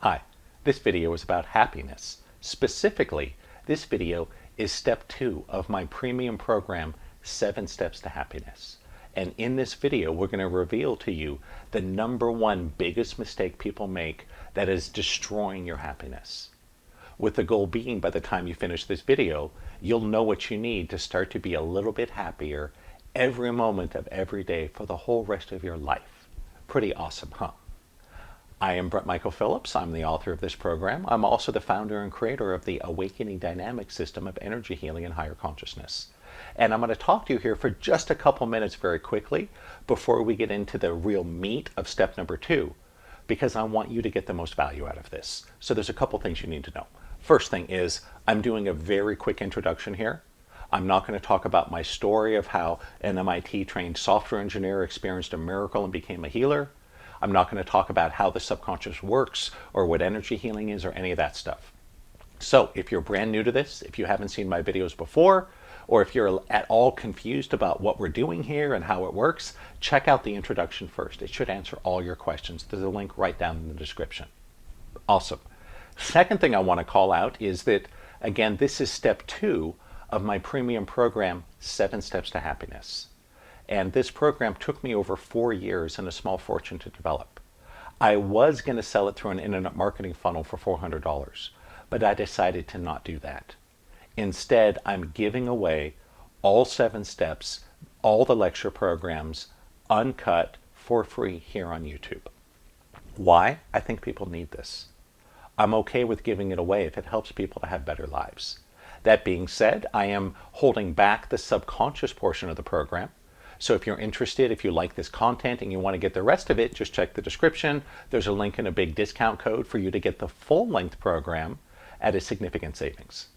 Hi, this video is about happiness. Specifically, this video is step 2 of my premium program, 7 Steps to Happiness. And in this video, we're going to reveal to you the #1 biggest mistake people make that is destroying your happiness. With the goal being, by the time you finish this video, you'll know what you need to start to be a little bit happier every moment of every day for the whole rest of your life. Pretty awesome, huh? I am Brent Phillips. I'm the author of this program. I'm also the founder and creator of the Awakening Dynamic System of Energy Healing and Higher Consciousness. And I'm going to talk to you here for just a couple minutes very quickly before we get into the real meat of step number 2, because I want you to get the most value out of this. So there's a couple things you need to know. First thing is, I'm doing a very quick introduction here. I'm not going to talk about my story of how an MIT trained software engineer experienced a miracle and became a healer. I'm not going to talk about how the subconscious works or what energy healing is or any of that stuff. So if you're brand new to this, if you haven't seen my videos before, or if you're at all confused about what we're doing here and how it works, check out the introduction first. It should answer all your questions. There's a link right down in the description. Awesome. Second thing I want to call out is that, again, this is step 2 of my premium program, 7 Steps to Happiness. And this program took me over 4 years and a small fortune to develop. I was going to sell it through an internet marketing funnel for $400, but I decided to not do that. Instead, I'm giving away all 7 steps, all the lecture programs, uncut, for free here on YouTube. Why? I think people need this. I'm okay with giving it away if it helps people to have better lives. That being said, I am holding back the subconscious portion of the program. So if you're interested, if you like this content and you want to get the rest of it, just check the description. There's a link and a big discount code for you to get the full-length program at a significant savings.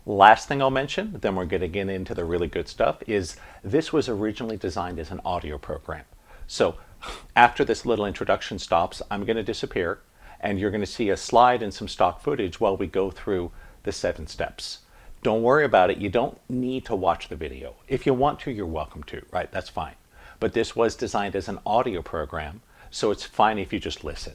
Last thing I'll mention, then we're going to get into the really good stuff, is this was originally designed as an audio program. So after this little introduction stops, I'm going to disappear, and you're going to see a slide and some stock footage while we go through the 7 steps. Don't worry about it. You don't need to watch the video. If you want to, you're welcome to, right? That's fine. But this was designed as an audio program, so it's fine if you just listen.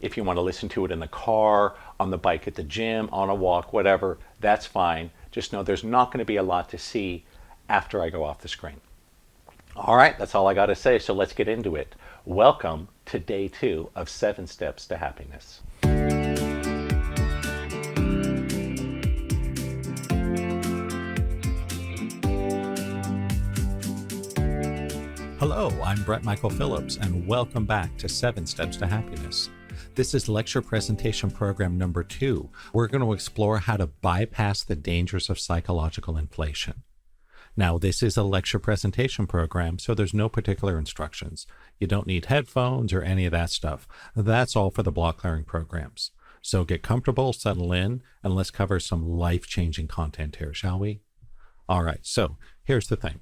If you want to listen to it in the car, on the bike at the gym, on a walk, whatever, that's fine. Just know there's not going to be a lot to see after I go off the screen. All right, that's all I got to say, so let's get into it. Welcome to day 2 of 7 Steps to Happiness. Hello, I'm Brent Phillips, and welcome back to 7 Steps to Happiness. This is lecture presentation program number 2. We're going to explore how to bypass the dangers of psychological inflation. Now, this is a lecture presentation program, so there's no particular instructions. You don't need headphones or any of that stuff. That's all for the block clearing programs. So get comfortable, settle in, and let's cover some life-changing content here, shall we? All right, so here's the thing.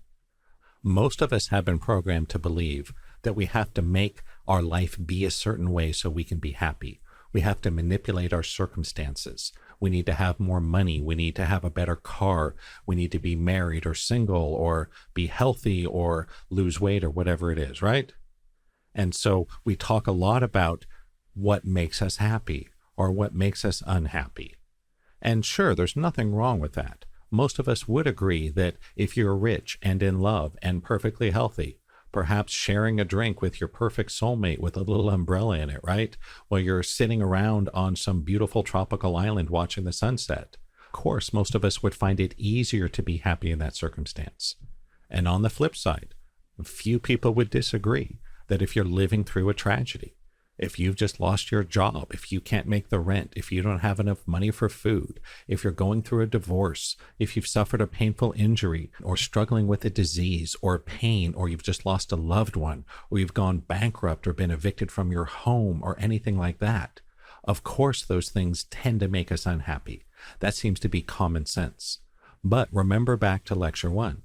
Most of us have been programmed to believe that we have to make our life be a certain way so we can be happy. We have to manipulate our circumstances. We need to have more money. We need to have a better car. We need to be married or single or be healthy or lose weight or whatever it is, right? And so we talk a lot about what makes us happy or what makes us unhappy. And sure, there's nothing wrong with that. Most of us would agree that if you're rich and in love and perfectly healthy, perhaps sharing a drink with your perfect soulmate with a little umbrella in it, right? While you're sitting around on some beautiful tropical island watching the sunset. Of course, most of us would find it easier to be happy in that circumstance. And on the flip side, few people would disagree that if you're living through a tragedy, if you've just lost your job, if you can't make the rent, if you don't have enough money for food, if you're going through a divorce, if you've suffered a painful injury or struggling with a disease or pain, or you've just lost a loved one, or you've gone bankrupt or been evicted from your home or anything like that, of course those things tend to make us unhappy. That seems to be common sense. But remember back to lecture 1.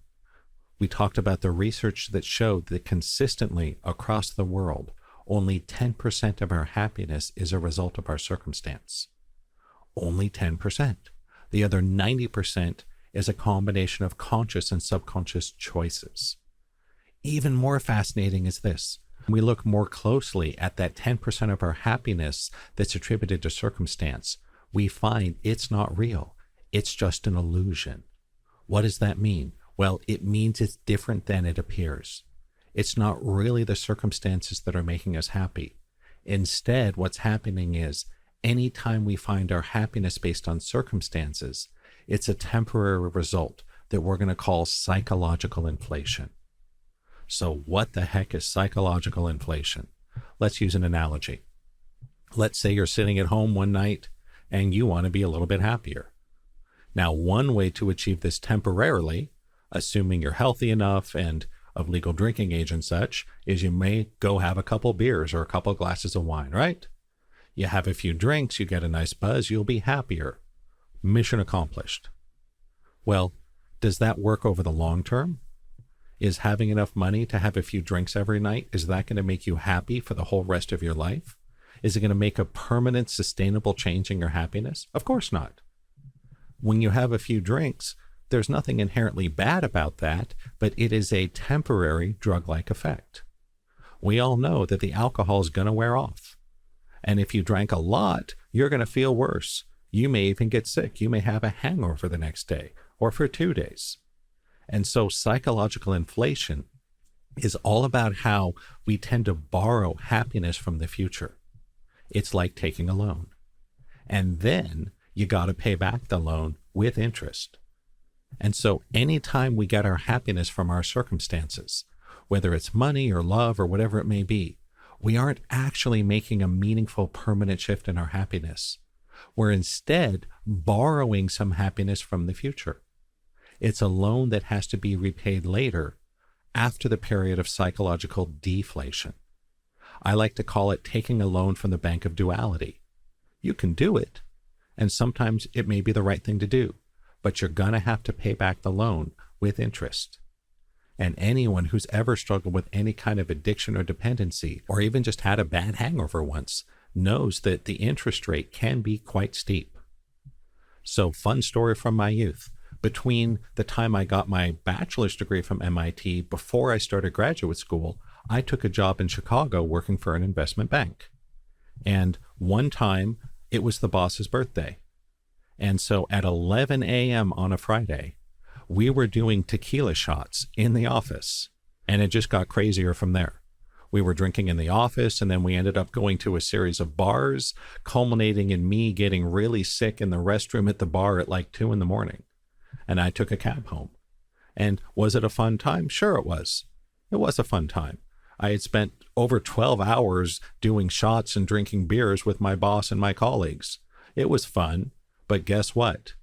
We talked about the research that showed that consistently across the world, only 10% of our happiness is a result of our circumstance. Only 10%. The other 90% is a combination of conscious and subconscious choices. Even more fascinating is this. We look more closely at that 10% of our happiness that's attributed to circumstance. We find it's not real. It's just an illusion. What does that mean? Well, it means it's different than it appears. It's not really the circumstances that are making us happy. Instead, what's happening is anytime we find our happiness based on circumstances, it's a temporary result that we're going to call psychological inflation. So what the heck is psychological inflation? Let's use an analogy. Let's say you're sitting at home one night and you want to be a little bit happier. Now, one way to achieve this temporarily, assuming you're healthy enough and of legal drinking age and such, is you may go have a couple beers or a couple glasses of wine, right? You have a few drinks, you get a nice buzz, you'll be happier. Mission accomplished. Well, does that work over the long term? Is having enough money to have a few drinks every night, is that going to make you happy for the whole rest of your life? Is it going to make a permanent, sustainable change in your happiness? Of course not. When you have a few drinks, there's nothing inherently bad about that, but it is a temporary drug-like effect. We all know that the alcohol is going to wear off. And if you drank a lot, you're going to feel worse. You may even get sick. You may have a hangover the next day or for 2 days. And so psychological inflation is all about how we tend to borrow happiness from the future. It's like taking a loan. And then you got to pay back the loan with interest. And so anytime we get our happiness from our circumstances, whether it's money or love or whatever it may be, we aren't actually making a meaningful permanent shift in our happiness. We're instead borrowing some happiness from the future. It's a loan that has to be repaid later after the period of psychological deflation. I like to call it taking a loan from the bank of duality. You can do it, and sometimes it may be the right thing to do, but you're going to have to pay back the loan with interest. And anyone who's ever struggled with any kind of addiction or dependency, or even just had a bad hangover once, knows that the interest rate can be quite steep. So, fun story from my youth. Between the time I got my bachelor's degree from MIT before I started graduate school, I took a job in Chicago working for an investment bank. And one time, it was the boss's birthday. And so at 11 a.m. on a Friday, we were doing tequila shots in the office. And it just got crazier from there. We were drinking in the office, and then we ended up going to a series of bars, culminating in me getting really sick in the restroom at the bar at like 2 a.m. And I took a cab home. And was it a fun time? Sure it was. It was a fun time. I had spent over 12 hours doing shots and drinking beers with my boss and my colleagues. It was fun, but guess what?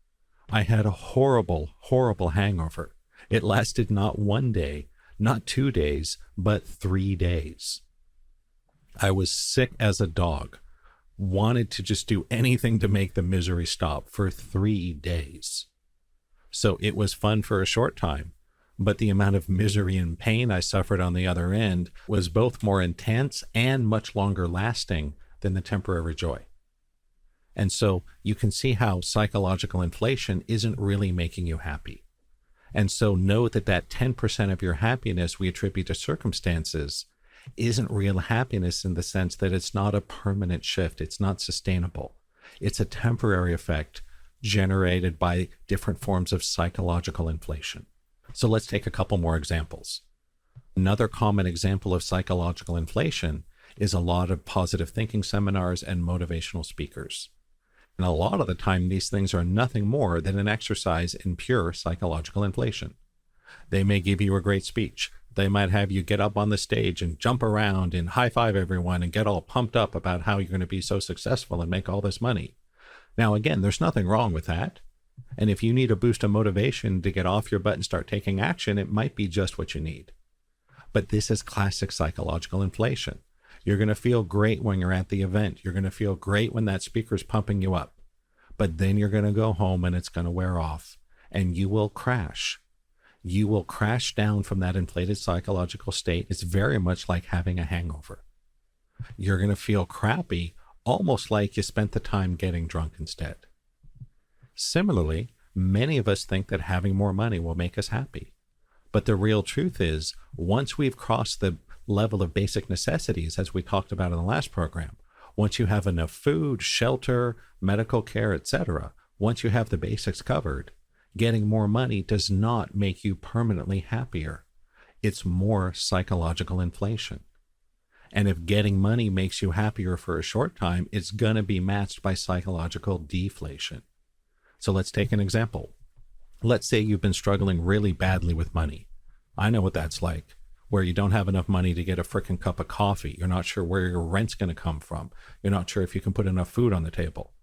I had a horrible, horrible hangover. It lasted not 1 day, not 2 days, but 3 days. I was sick as a dog, wanted to just do anything to make the misery stop for 3 days. So it was fun for a short time, but the amount of misery and pain I suffered on the other end was both more intense and much longer lasting than the temporary joy. And so you can see how psychological inflation isn't really making you happy. And so know that that 10% of your happiness we attribute to circumstances isn't real happiness in the sense that it's not a permanent shift. It's not sustainable. It's a temporary effect generated by different forms of psychological inflation. So let's take a couple more examples. Another common example of psychological inflation is a lot of positive thinking seminars and motivational speakers. And a lot of the time, these things are nothing more than an exercise in pure psychological inflation. They may give you a great speech. They might have you get up on the stage and jump around and high-five everyone and get all pumped up about how you're going to be so successful and make all this money. Now, again, there's nothing wrong with that. And if you need a boost of motivation to get off your butt and start taking action, it might be just what you need. But this is classic psychological inflation. You're going to feel great when you're at the event. You're going to feel great when that speaker's pumping you up. But then you're going to go home and it's going to wear off and you will crash. You will crash down from that inflated psychological state. It's very much like having a hangover. You're going to feel crappy, almost like you spent the time getting drunk instead. Similarly, many of us think that having more money will make us happy. But the real truth is, once we've crossed the level of basic necessities, as we talked about in the last program, once you have enough food, shelter, medical care, etc., once you have the basics covered, getting more money does not make you permanently happier. It's more psychological inflation. And if getting money makes you happier for a short time, it's going to be matched by psychological deflation. So let's take an example. Let's say you've been struggling really badly with money. I know what that's like, where you don't have enough money to get a frickin' cup of coffee. You're not sure where your rent's going to come from. You're not sure if you can put enough food on the table.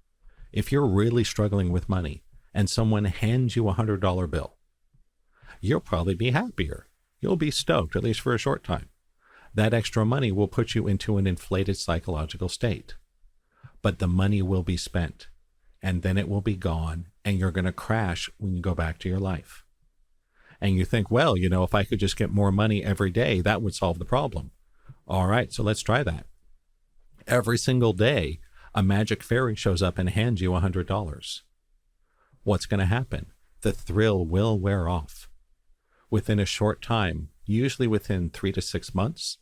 If you're really struggling with money and someone hands you $100 bill, you'll probably be happier. You'll be stoked, at least for a short time. That extra money will put you into an inflated psychological state. But the money will be spent, and then it will be gone, and you're going to crash when you go back to your life. And you think, well, if I could just get more money every day, that would solve the problem. All right, so let's try that. Every single day, a magic fairy shows up and hands you $100. What's going to happen? The thrill will wear off. Within a short time, usually within 3 to 6 months,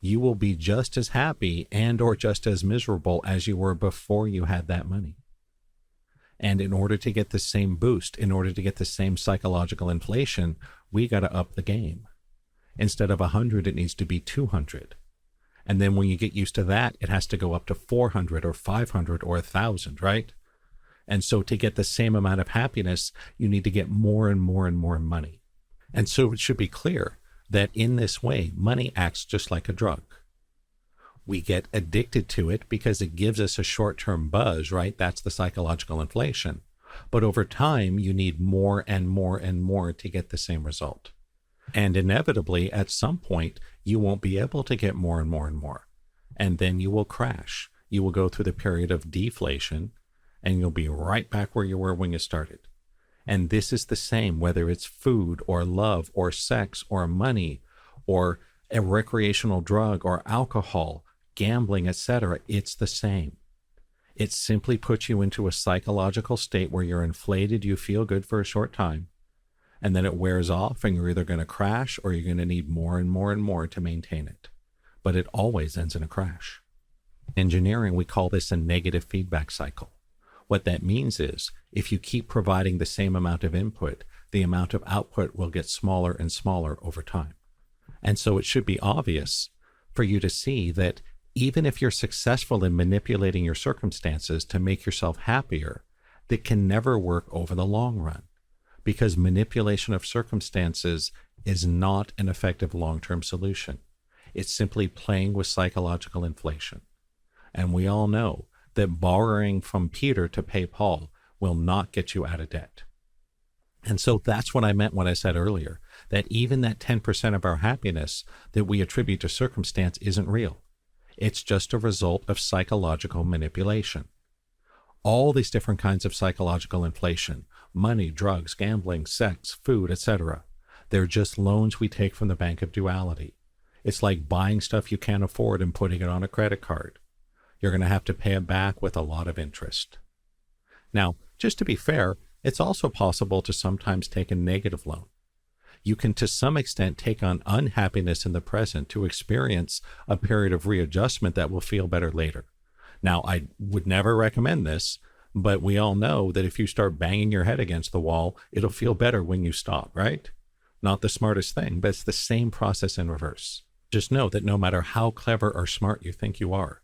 you will be just as happy and or just as miserable as you were before you had that money. And in order to get the same boost, in order to get the same psychological inflation, we got to up the game. Instead of 100, it needs to be 200. And then when you get used to that, it has to go up to 400 or 500 or 1,000, right? And so to get the same amount of happiness, you need to get more and more and more money. And so it should be clear that in this way, money acts just like a drug. We get addicted to it because it gives us a short-term buzz, right? That's the psychological inflation. But over time, you need more and more and more to get the same result. And inevitably, at some point, you won't be able to get more and more and more. And then you will crash. You will go through the period of deflation, and you'll be right back where you were when you started. And this is the same, whether it's food or love or sex or money or a recreational drug or alcohol, gambling, etc. It's the same. It simply puts you into a psychological state where you're inflated, you feel good for a short time, and then it wears off and you're either going to crash or you're going to need more and more and more to maintain it. But it always ends in a crash. In engineering, we call this a negative feedback cycle. What that means is, if you keep providing the same amount of input, the amount of output will get smaller and smaller over time. And so it should be obvious for you to see that even if you're successful in manipulating your circumstances to make yourself happier, that can never work over the long run, because manipulation of circumstances is not an effective long-term solution. It's simply playing with psychological inflation. And we all know that borrowing from Peter to pay Paul will not get you out of debt. And so that's what I meant when I said earlier, that even that 10% of our happiness that we attribute to circumstance isn't real. It's just a result of psychological manipulation. All these different kinds of psychological inflation, money, drugs, gambling, sex, food, etc., they're just loans we take from the bank of duality. It's like buying stuff you can't afford and putting it on a credit card. You're going to have to pay it back with a lot of interest. Now, just to be fair, it's also possible to sometimes take a negative loan. You can, to some extent, take on unhappiness in the present to experience a period of readjustment that will feel better later. Now, I would never recommend this, but we all know that if you start banging your head against the wall, it'll feel better when you stop, right? Not the smartest thing, but it's the same process in reverse. Just know that no matter how clever or smart you think you are,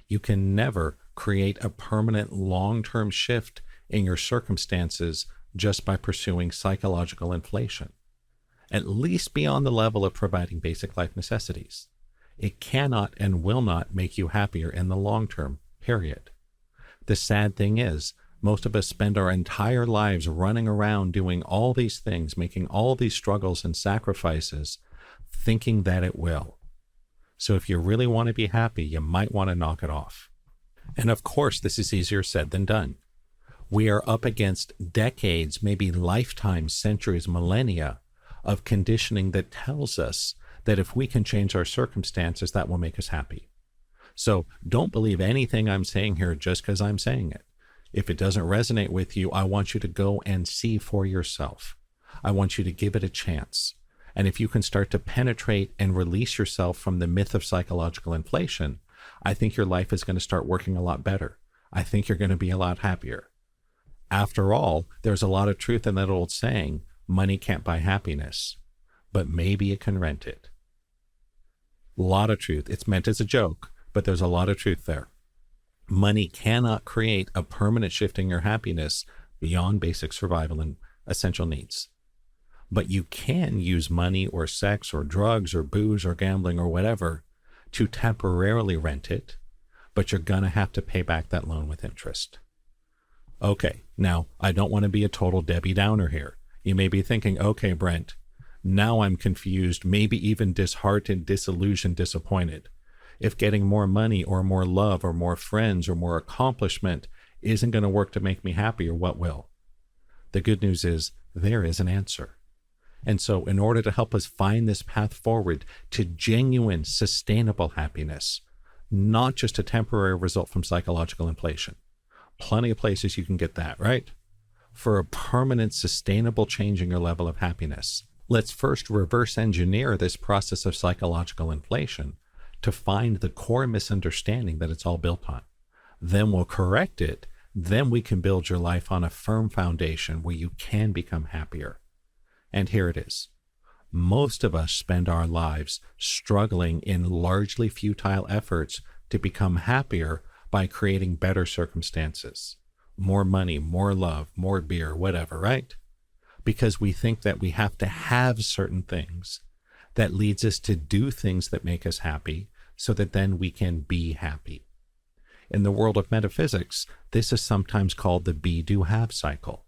you can never create a permanent long-term shift in your circumstances just by pursuing psychological inflation, at least beyond the level of providing basic life necessities. It cannot and will not make you happier in the long term, period. The sad thing is, most of us spend our entire lives running around doing all these things, making all these struggles and sacrifices, thinking that it will. So if you really want to be happy, you might want to knock it off. And of course, this is easier said than done. We are up against decades, maybe lifetimes, centuries, millennia of conditioning that tells us that if we can change our circumstances, that will make us happy. So don't believe anything I'm saying here just because I'm saying it. If it doesn't resonate with you, I want you to go and see for yourself. I want you to give it a chance. And if you can start to penetrate and release yourself from the myth of psychological inflation, I think your life is going to start working a lot better. I think you're going to be a lot happier. After all, there's a lot of truth in that old saying, money can't buy happiness, but maybe it can rent it. A lot of truth. It's meant as a joke, but there's a lot of truth there. Money cannot create a permanent shift in your happiness beyond basic survival and essential needs. But you can use money or sex or drugs or booze or gambling or whatever to temporarily rent it, but you're going to have to pay back that loan with interest. Okay, now I don't want to be a total Debbie Downer here. You may be thinking, okay, Brent, now I'm confused, maybe even disheartened, disillusioned, disappointed. If getting more money or more love or more friends or more accomplishment isn't going to work to make me happier, what will? The good news is there is an answer. And so in order to help us find this path forward to genuine, sustainable happiness, not just a temporary result from psychological inflation, plenty of places you can get that, right? For a permanent, sustainable change in your level of happiness, let's first reverse engineer this process of psychological inflation to find the core misunderstanding that it's all built on. Then we'll correct it. Then we can build your life on a firm foundation where you can become happier. And here it is. Most of us spend our lives struggling in largely futile efforts to become happier by creating better circumstances. More money, more love, more beer, whatever, right? Because we think that we have to have certain things that leads us to do things that make us happy so that then we can be happy. In the world of metaphysics, this is sometimes called the be, do, have cycle.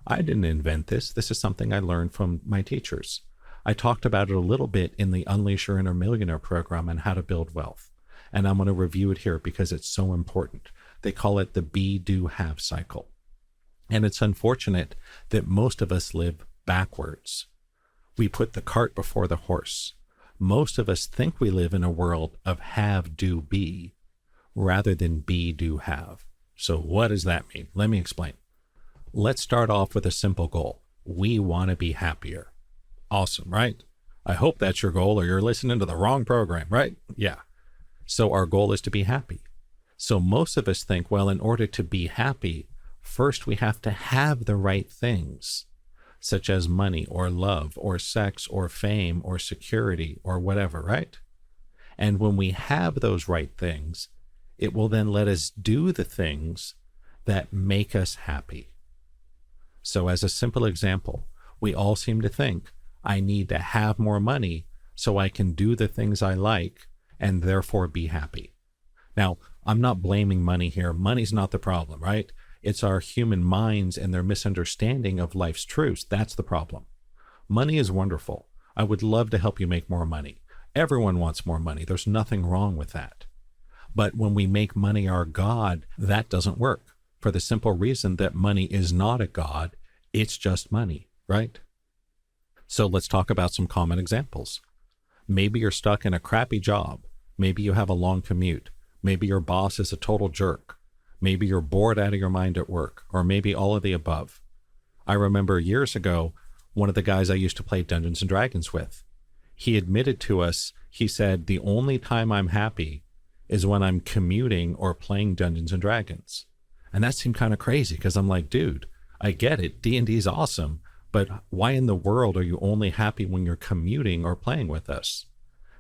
I didn't invent this. This is something I learned from my teachers. I talked about it a little bit in the Unleash Your Inner Millionaire program on how to build wealth. And I'm going to review it here because it's so important. They call it the be, do, have cycle. And it's unfortunate that most of us live backwards. We put the cart before the horse. Most of us think we live in a world of have, do, be, rather than be, do, have. So what does that mean? Let me explain. Let's start off with a simple goal. We want to be happier. Awesome, right? I hope that's your goal or you're listening to the wrong program, right? Yeah. So our goal is to be happy. So most of us think, well, in order to be happy, first we have to have the right things, such as money or love or sex or fame or security or whatever, right? And when we have those right things, it will then let us do the things that make us happy. So as a simple example, we all seem to think, I need to have more money so I can do the things I like and therefore be happy. Now, I'm not blaming money here. Money's not the problem, right? It's our human minds and their misunderstanding of life's truths. That's the problem. Money is wonderful. I would love to help you make more money. Everyone wants more money. There's nothing wrong with that. But when we make money our God, that doesn't work for the simple reason that money is not a God. It's just money, right? So let's talk about some common examples. Maybe you're stuck in a crappy job. Maybe you have a long commute. Maybe your boss is a total jerk. Maybe you're bored out of your mind at work, or maybe all of the above. I remember years ago, one of the guys I used to play Dungeons and Dragons with, he admitted to us, he said, the only time I'm happy is when I'm commuting or playing Dungeons and Dragons. And that seemed kind of crazy because I'm like, dude, I get it. D&D is awesome, but why in the world are you only happy when you're commuting or playing with us?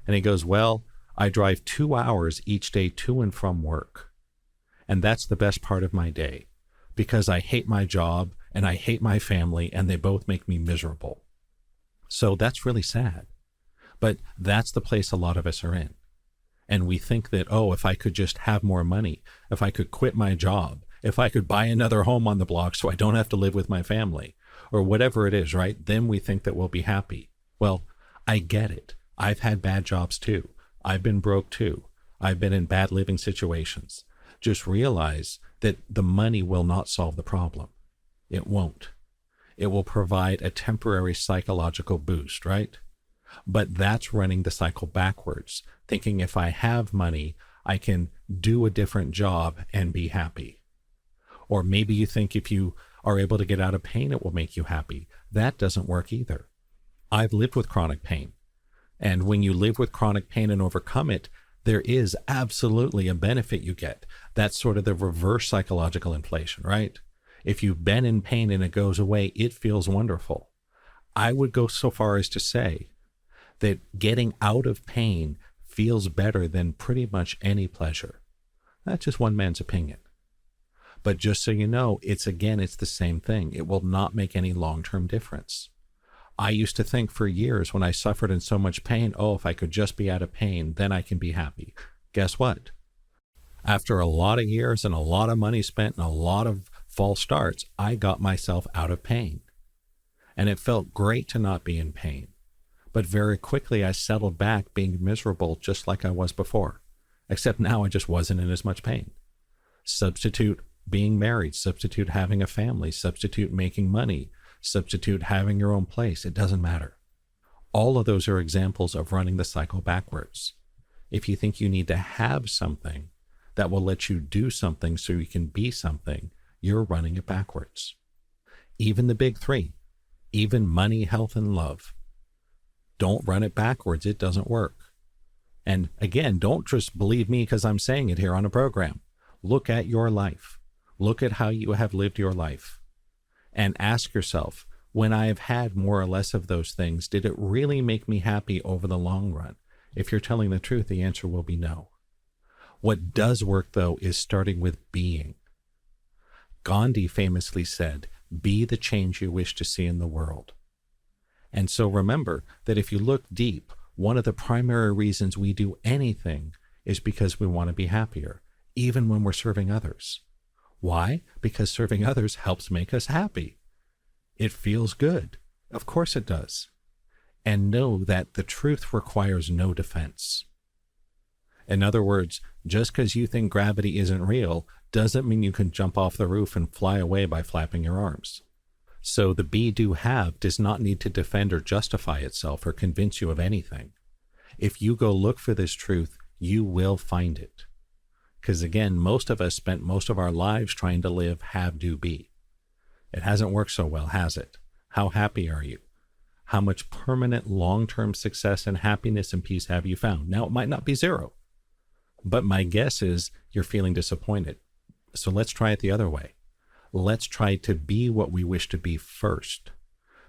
And he goes, well, I drive 2 hours each day to and from work. And that's the best part of my day because I hate my job and I hate my family and they both make me miserable. So that's really sad. But that's the place a lot of us are in. And we think that, oh, if I could just have more money, if I could quit my job, if I could buy another home on the block so I don't have to live with my family, or whatever it is, right? Then we think that we'll be happy. Well, I get it. I've had bad jobs too. I've been broke too. I've been in bad living situations. Just realize that the money will not solve the problem. It won't. It will provide a temporary psychological boost, right? But that's running the cycle backwards, thinking if I have money, I can do a different job and be happy. Or maybe you think if you are able to get out of pain, it will make you happy. That doesn't work either. I've lived with chronic pain. And when you live with chronic pain and overcome it, there is absolutely a benefit you get. That's sort of the reverse psychological inflation, right? If you've been in pain and it goes away, it feels wonderful. I would go so far as to say that getting out of pain feels better than pretty much any pleasure. That's just one man's opinion. But just so you know, it's the same thing. It will not make any long-term difference. I used to think for years when I suffered in so much pain, oh, if I could just be out of pain, then I can be happy. Guess what? After a lot of years and a lot of money spent and a lot of false starts, I got myself out of pain. And it felt great to not be in pain. But very quickly I settled back being miserable just like I was before. Except now I just wasn't in as much pain. Substitute being married, substitute having a family, substitute making money, substitute having your own place. It doesn't matter. All of those are examples of running the cycle backwards. If you think you need to have something that will let you do something so you can be something, you're running it backwards. Even the big three, even money, health, and love. Don't run it backwards. It doesn't work. And again, don't just believe me because I'm saying it here on a program. Look at your life. Look at how you have lived your life. And ask yourself, when I have had more or less of those things, did it really make me happy over the long run? If you're telling the truth, the answer will be no. What does work, though, is starting with being. Gandhi famously said, be the change you wish to see in the world. And so remember that if you look deep, one of the primary reasons we do anything is because we want to be happier, even when we're serving others. Why? Because serving others helps make us happy. It feels good. Of course it does. And know that the truth requires no defense. In other words, just because you think gravity isn't real doesn't mean you can jump off the roof and fly away by flapping your arms. So the be, do, have does not need to defend or justify itself or convince you of anything. If you go look for this truth, you will find it. Because again, most of us spent most of our lives trying to live have, do, be. It hasn't worked so well, has it? How happy are you? How much permanent long-term success and happiness and peace have you found? Now, it might not be zero, but my guess is you're feeling disappointed. So let's try it the other way. Let's try to be what we wish to be first.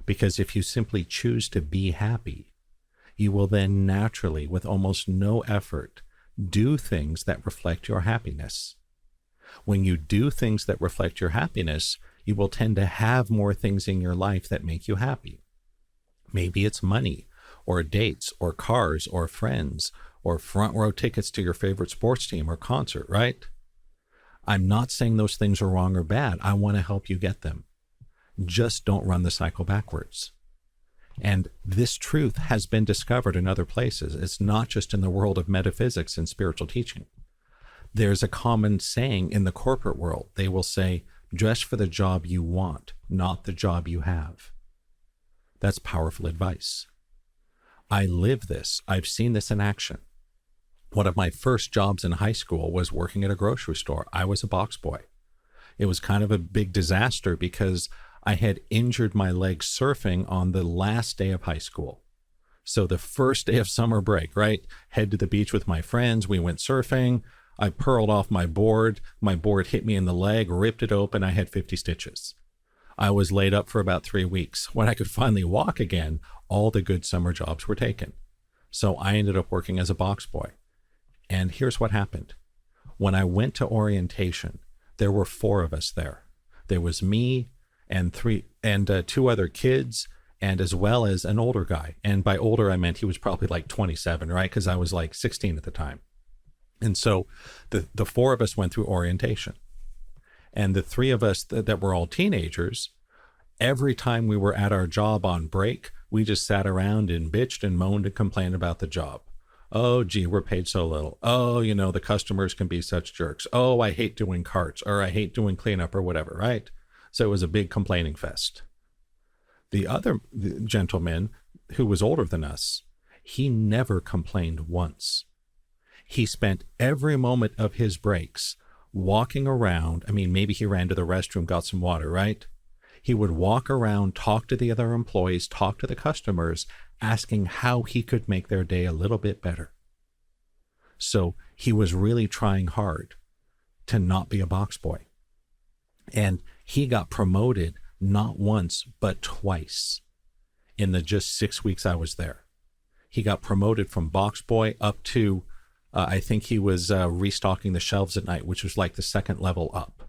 Because if you simply choose to be happy, you will then naturally, with almost no effort, do things that reflect your happiness. When you do things that reflect your happiness, you will tend to have more things in your life that make you happy. Maybe it's money, or dates, or cars, or friends, or front row tickets to your favorite sports team or concert, right? I'm not saying those things are wrong or bad. I want to help you get them. Just don't run the cycle backwards. And this truth has been discovered in other places. It's not just in the world of metaphysics and spiritual teaching. There's a common saying in the corporate world. They will say, dress for the job you want, not the job you have. That's powerful advice. I live this. I've seen this in action. One of my first jobs in high school was working at a grocery store. I was a box boy. It was kind of a big disaster because I had injured my leg surfing on the last day of high school. So the first day of summer break, right? Head to the beach with my friends. We went surfing. I pearled off my board. My board hit me in the leg, ripped it open. I had 50 stitches. I was laid up for about 3 weeks. When I could finally walk again, all the good summer jobs were taken. So I ended up working as a box boy. And here's what happened. When I went to orientation, there were 4 of us there. There was me and 2 other kids, and as well as an older guy. And by older, I meant he was probably like 27, right? Because I was like 16 at the time. And so the 4 of us went through orientation. And the 3 of us that were all teenagers, every time we were at our job on break, we just sat around and bitched and moaned and complained about the job. Oh, gee, we're paid so little. Oh, the customers can be such jerks. Oh, I hate doing carts, or I hate doing cleanup or whatever, right? So it was a big complaining fest. The other gentleman, who was older than us, he never complained once. He spent every moment of his breaks walking around. I mean, maybe he ran to the restroom, got some water, right? He would walk around, talk to the other employees, talk to the customers, asking how he could make their day a little bit better. So he was really trying hard to not be a box boy. And he got promoted not once, but twice in the just 6 weeks I was there. He got promoted from box boy up to, I think he was restocking the shelves at night, which was like the second level up.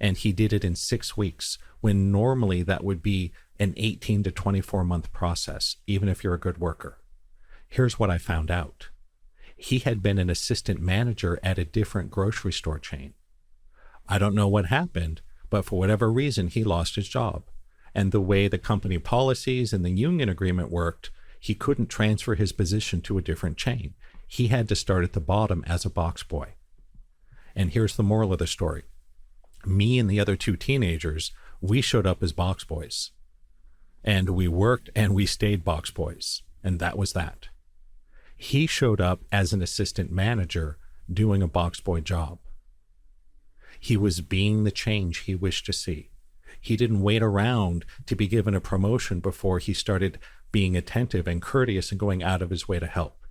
And he did it in 6 weeks, when normally that would be an 18 to 24 month process, even if you're a good worker. Here's what I found out. He had been an assistant manager at a different grocery store chain. I don't know what happened, but for whatever reason, he lost his job. And the way the company policies and the union agreement worked, he couldn't transfer his position to a different chain. He had to start at the bottom as a box boy. And here's the moral of the story. Me and the other 2 teenagers, we showed up as box boys. And we worked and we stayed box boys. And that was that. He showed up as an assistant manager doing a box boy job. He was being the change he wished to see. He didn't wait around to be given a promotion before he started being attentive and courteous and going out of his way to help.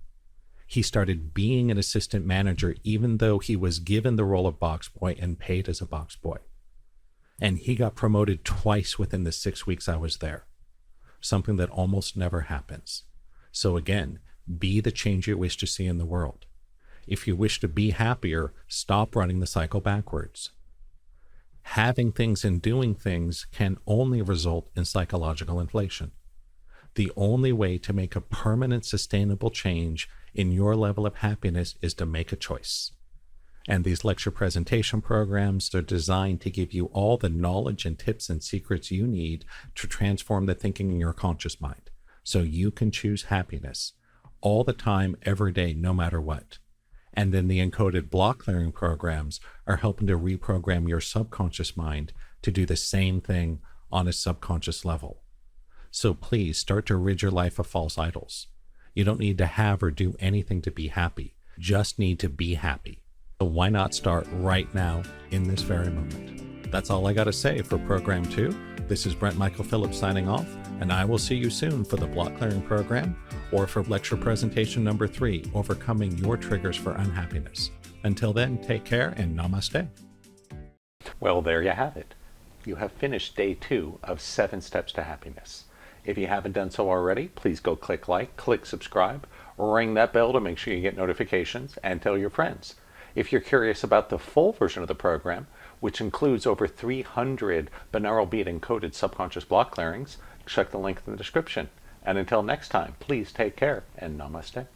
He started being an assistant manager even though he was given the role of box boy and paid as a box boy. And he got promoted twice within the 6 weeks I was there, something that almost never happens. So again, be the change you wish to see in the world. If you wish to be happier, stop running the cycle backwards. Having things and doing things can only result in psychological inflation. The only way to make a permanent, sustainable change in your level of happiness is to make a choice. And these lecture presentation programs, they're designed to give you all the knowledge and tips and secrets you need to transform the thinking in your conscious mind, so you can choose happiness all the time, every day, no matter what. And then the encoded block clearing programs are helping to reprogram your subconscious mind to do the same thing on a subconscious level. So please start to rid your life of false idols. You don't need to have or do anything to be happy. Just need to be happy. So why not start right now in this very moment? That's all I got to say for program 2. This is Brent Michael Phillips signing off, and I will see you soon for the block clearing program or for lecture presentation number 3, overcoming your triggers for unhappiness. Until then, take care and namaste. Well, there you have it. You have finished day 2 of 7 Steps to Happiness. If you haven't done so already, please go click like, click subscribe, ring that bell to make sure you get notifications, and tell your friends. If you're curious about the full version of the program, which includes over 300 binaural beat encoded subconscious block clearings, check the link in the description. And until next time, please take care and namaste.